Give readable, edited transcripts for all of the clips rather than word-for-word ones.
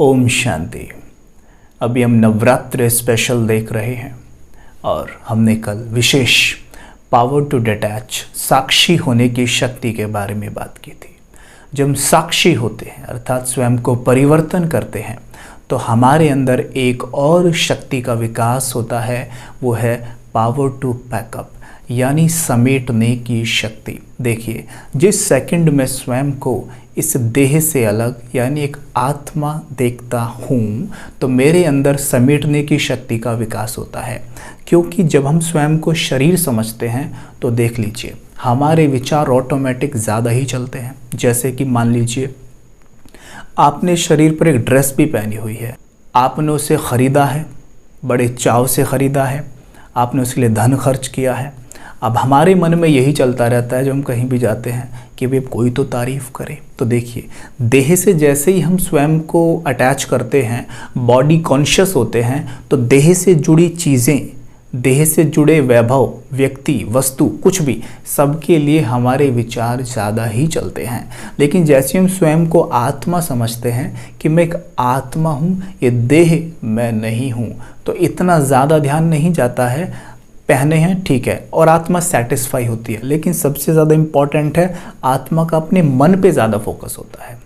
ओम शांति। अभी हम नवरात्र स्पेशल देख रहे हैं और हमने कल विशेष पावर टू डिटैच साक्षी होने की शक्ति के बारे में बात की थी। जब हम साक्षी होते हैं अर्थात स्वयं को परिवर्तन करते हैं तो हमारे अंदर एक और शक्ति का विकास होता है, वो है पावर टू पैकअप यानी समेटने की शक्ति। देखिए, जिस सेकंड में स्वयं को इस देह से अलग यानी एक आत्मा देखता हूँ तो मेरे अंदर समेटने की शक्ति का विकास होता है। क्योंकि जब हम स्वयं को शरीर समझते हैं तो देख लीजिए हमारे विचार ऑटोमेटिक ज़्यादा ही चलते हैं। जैसे कि मान लीजिए आपने शरीर पर एक ड्रेस भी पहनी हुई है, आपने उसे ख़रीदा है, बड़े चाव से ख़रीदा है, आपने उसके लिए धन खर्च किया है। अब हमारे मन में यही चलता रहता है जब हम कहीं भी जाते हैं कि भाई कोई तो तारीफ़ करे। तो देखिए, देह से जैसे ही हम स्वयं को अटैच करते हैं, बॉडी कॉन्शियस होते हैं, तो देह से जुड़ी चीज़ें, देह से जुड़े वैभव, व्यक्ति, वस्तु, कुछ भी, सबके लिए हमारे विचार ज़्यादा ही चलते हैं। लेकिन जैसे हम स्वयं को आत्मा समझते हैं कि मैं एक आत्मा हूँ, ये देह मैं नहीं हूँ, तो इतना ज़्यादा ध्यान नहीं जाता है। पहने हैं ठीक है और आत्मा सेटिस्फाई होती है, लेकिन सबसे ज़्यादा इम्पॉर्टेंट है आत्मा का अपने मन पे ज़्यादा फोकस होता है।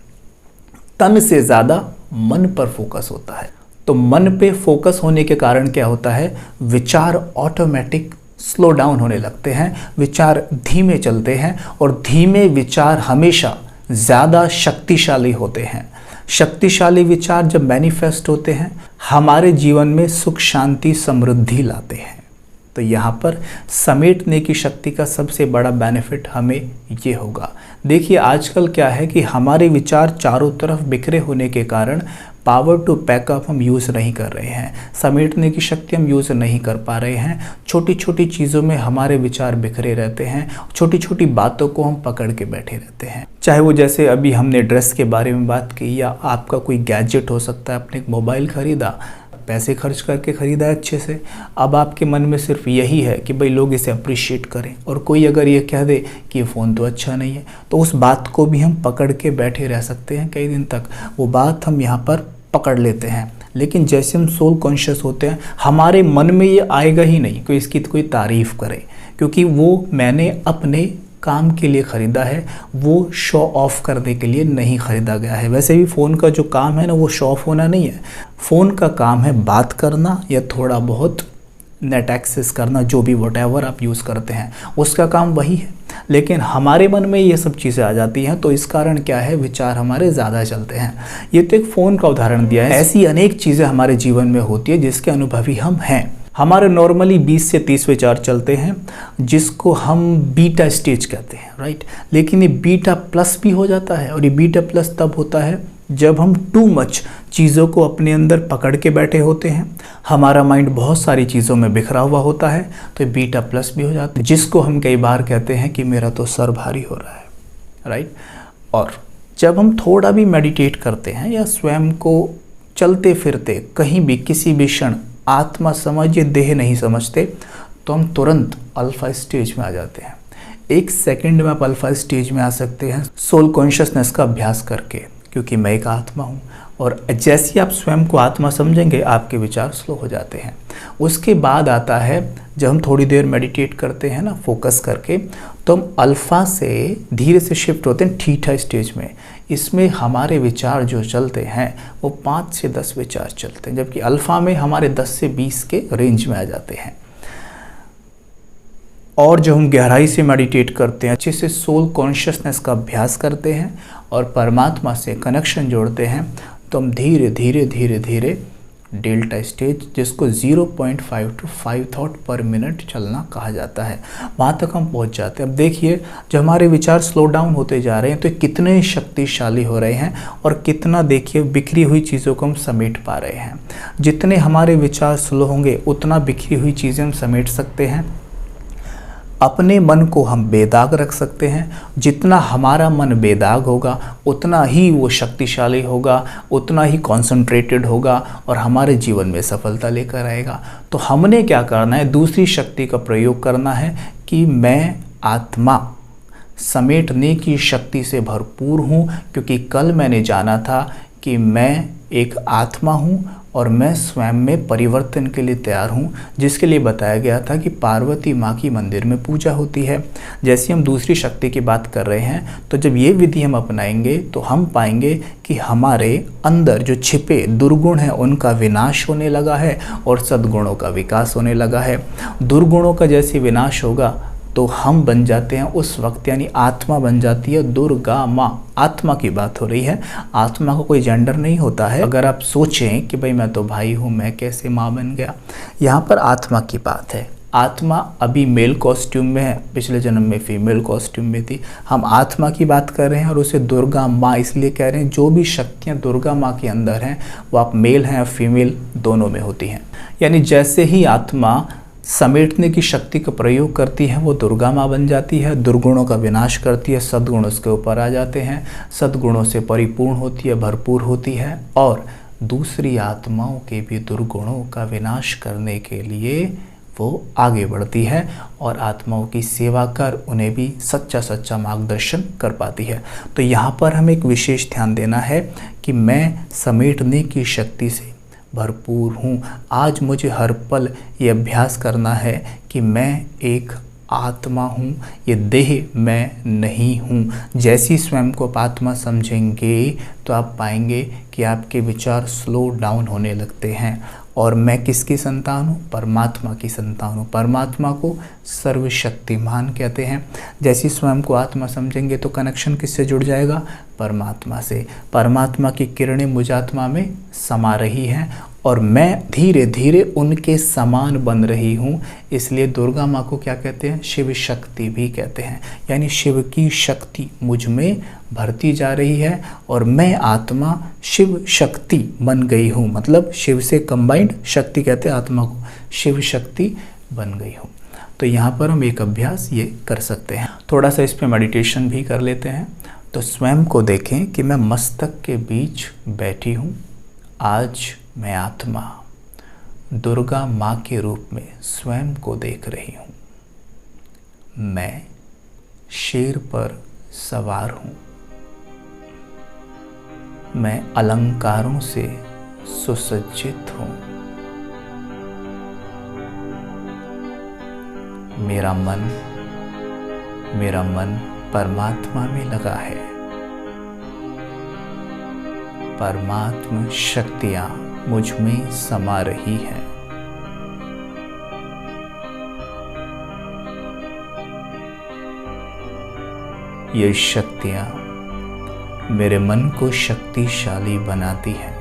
तन से ज़्यादा मन पर फोकस होता है। तो मन पे फोकस होने के कारण क्या होता है, विचार ऑटोमेटिक स्लो डाउन होने लगते हैं, विचार धीमे चलते हैं और धीमे विचार हमेशा ज़्यादा शक्तिशाली होते हैं। शक्तिशाली विचार जब मैनिफेस्ट होते हैं हमारे जीवन में सुख, शांति, समृद्धि लाते हैं। तो यहाँ पर समेटने की शक्ति का सबसे बड़ा बेनिफिट हमें ये होगा। देखिए, आजकल क्या है कि हमारे विचार चारों तरफ बिखरे होने के कारण पावर टू पैकअप हम यूज़ नहीं कर रहे हैं, समेटने की शक्ति हम यूज़ नहीं कर पा रहे हैं। छोटी छोटी चीज़ों में हमारे विचार बिखरे रहते हैं, छोटी छोटी बातों को हम पकड़ के बैठे रहते हैं। चाहे वो जैसे अभी हमने ड्रेस के बारे में बात की, या आपका कोई गैजेट हो सकता है, आपने एक मोबाइल ख़रीदा, पैसे खर्च करके ख़रीदा है अच्छे से, अब आपके मन में सिर्फ यही है कि भाई लोग इसे अप्रिशिएट करें। और कोई अगर ये कह दे कि ये फ़ोन तो अच्छा नहीं है, तो उस बात को भी हम पकड़ के बैठे रह सकते हैं कई दिन तक, वो बात हम यहाँ पर पकड़ लेते हैं। लेकिन जैसे हम सोल कॉन्शियस होते हैं हमारे मन में ये आएगा ही नहीं कि इसकी कोई तारीफ़ करे, क्योंकि वो मैंने अपने काम के लिए ख़रीदा है, वो शो ऑफ करने के लिए नहीं ख़रीदा गया है। वैसे भी फ़ोन का जो काम है ना, वो शो ऑफ होना नहीं है। फ़ोन का काम है बात करना या थोड़ा बहुत नेट एक्सेस करना, जो भी व्हाटएवर आप यूज़ करते हैं उसका काम वही है। लेकिन हमारे मन में ये सब चीज़ें आ जाती हैं, तो इस कारण क्या है, विचार हमारे ज़्यादा चलते हैं। ये तो एक फ़ोन का उदाहरण दिया है, ऐसी अनेक चीज़ें हमारे जीवन में होती है जिसके अनुभवी हम हैं। हमारे नॉर्मली 20 से 30 विचार चलते हैं जिसको हम बीटा स्टेज कहते हैं, राइट। लेकिन ये बीटा प्लस भी हो जाता है, और ये बीटा प्लस तब होता है जब हम टू मच चीज़ों को अपने अंदर पकड़ के बैठे होते हैं, हमारा माइंड बहुत सारी चीज़ों में बिखरा हुआ होता है, तो ये बीटा प्लस भी हो जाता है, जिसको हम कई बार कहते हैं कि मेरा तो सर भारी हो रहा है, राइट। और जब हम थोड़ा भी मेडिटेट करते हैं या स्वयं को चलते फिरते कहीं भी किसी भी क्षण आत्मा समझिए देह नहीं समझते, तो हम तुरंत अल्फा स्टेज में आ जाते हैं। एक सेकंड में आप अल्फा स्टेज में आ सकते हैं सोल कॉन्शियसनेस का अभ्यास करके, क्योंकि मैं एक आत्मा हूँ। और जैसे ही आप स्वयं को आत्मा समझेंगे आपके विचार स्लो हो जाते हैं। उसके बाद आता है जब हम थोड़ी देर मेडिटेट करते हैं ना फोकस करके, तो हम अल्फ़ा से धीरे से शिफ्ट होते हैं थीटा स्टेज में। इसमें हमारे विचार जो चलते हैं वो 5 से 10 विचार चलते हैं, जबकि अल्फ़ा में हमारे 10 से 20 के रेंज में आ जाते हैं। और जो हम गहराई से मेडिटेट करते हैं, अच्छे से सोल कॉन्शियसनेस का अभ्यास करते हैं और परमात्मा से कनेक्शन जोड़ते हैं, तो हम धीरे धीरे धीरे धीरे डेल्टा स्टेज, जिसको 0.5 to 5 थॉट पर मिनट चलना कहा जाता है, वहाँ तक हम पहुँच जाते हैं। अब देखिए, जब हमारे विचार स्लो डाउन होते जा रहे हैं तो कितने शक्तिशाली हो रहे हैं और कितना देखिए बिखरी हुई चीज़ों को हम समेट पा रहे हैं। जितने हमारे विचार स्लो होंगे उतना बिखरी हुई चीज़ें हम समेट सकते हैं। अपने मन को हम बेदाग रख सकते हैं। जितना हमारा मन बेदाग होगा उतना ही वो शक्तिशाली होगा, उतना ही कॉन्सेंट्रेटेड होगा और हमारे जीवन में सफलता लेकर आएगा। तो हमने क्या करना है, दूसरी शक्ति का प्रयोग करना है कि मैं आत्मा समेटने की शक्ति से भरपूर हूँ, क्योंकि कल मैंने जाना था कि मैं एक आत्मा हूँ और मैं स्वयं में परिवर्तन के लिए तैयार हूँ, जिसके लिए बताया गया था कि पार्वती माँ की मंदिर में पूजा होती है। जैसे हम दूसरी शक्ति की बात कर रहे हैं, तो जब ये विधि हम अपनाएंगे तो हम पाएंगे कि हमारे अंदर जो छिपे दुर्गुण हैं उनका विनाश होने लगा है और सद्गुणों का विकास होने लगा है। दुर्गुणों का जैसे विनाश होगा तो हम बन जाते हैं उस वक्त, यानी आत्मा बन जाती है दुर्गा माँ। आत्मा की बात हो रही है, आत्मा का कोई जेंडर नहीं होता है। अगर आप सोचें कि भाई मैं तो भाई हूँ, मैं कैसे माँ बन गया, यहाँ पर आत्मा की बात है। आत्मा अभी मेल कॉस्ट्यूम में है, पिछले जन्म में फीमेल कॉस्ट्यूम में थी। हम आत्मा की बात कर रहे हैं और उसे दुर्गा माँ इसलिए कह रहे हैं, जो भी शक्तियाँ दुर्गा माँ के अंदर हैं वो आप मेल हैं या फीमेल दोनों में होती हैं। यानी जैसे ही आत्मा समेटने की शक्ति का प्रयोग करती है वो दुर्गा माँ बन जाती है, दुर्गुणों का विनाश करती है, सद्गुण उसके ऊपर आ जाते हैं, सद्गुणों से परिपूर्ण होती है, भरपूर होती है और दूसरी आत्माओं के भी दुर्गुणों का विनाश करने के लिए वो आगे बढ़ती है और आत्माओं की सेवा कर उन्हें भी सच्चा सच्चा मार्गदर्शन कर पाती है। तो यहाँ पर हमें एक विशेष ध्यान देना है कि मैं समेटने की शक्ति से भरपूर हूँ। आज मुझे हर पल ये अभ्यास करना है कि मैं एक आत्मा हूँ, ये देह मैं नहीं हूँ। जैसी स्वयं को आप आत्मा समझेंगे तो आप पाएंगे कि आपके विचार स्लो डाउन होने लगते हैं। और मैं किसकी संतान हूँ? परमात्मा की संतान हूँ। परमात्मा को सर्वशक्तिमान कहते हैं। जैसी स्वयं को आत्मा समझेंगे तो कनेक्शन किससे जुड़ जाएगा? परमात्मा से। परमात्मा की किरणें मुझ आत्मा में समा रही हैं और मैं धीरे धीरे उनके समान बन रही हूँ। इसलिए दुर्गा माँ को क्या कहते हैं? शिव शक्ति भी कहते हैं। यानी शिव की शक्ति मुझ में भरती जा रही है और मैं आत्मा शिव शक्ति बन गई हूँ। मतलब शिव से कंबाइंड शक्ति कहते हैं आत्मा को, शिव शक्ति बन गई हूँ। तो यहाँ पर हम एक अभ्यास ये कर सकते हैं, थोड़ा सा इस पर मेडिटेशन भी कर लेते हैं। तो स्वयं को देखें कि मैं मस्तक के बीच बैठी हूँ। आज मैं आत्मा दुर्गा माँ के रूप में स्वयं को देख रही हूँ। मैं शेर पर सवार हूँ। मैं अलंकारों से सुसज्जित हूँ। मेरा मन परमात्मा में लगा है। परमात्म शक्तियाँ मुझ में समा रही हैं। ये शक्तियाँ मेरे मन को शक्तिशाली बनाती हैं।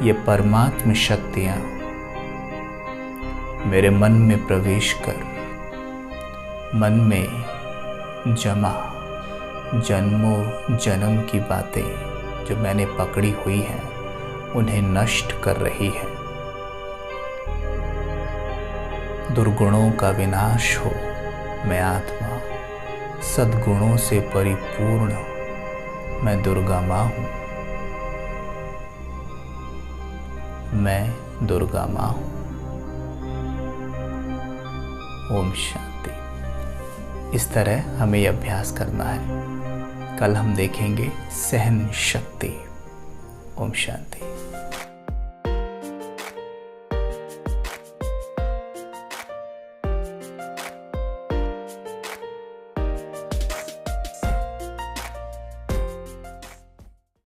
ये परमात्म शक्तियाँ मेरे मन में प्रवेश कर मन में जमा जन्मों जन्म की बातें जो मैंने पकड़ी हुई हैं उन्हें नष्ट कर रही है। दुर्गुणों का विनाश हो। मैं आत्मा सद्गुणों से परिपूर्ण, मैं दुर्गा माँ हूँ। मैं दुर्गा माँ हूँ। ओम शांति। इस तरह हमें यह अभ्यास करना है। कल हम देखेंगे सहन शक्ति। ओम शांति।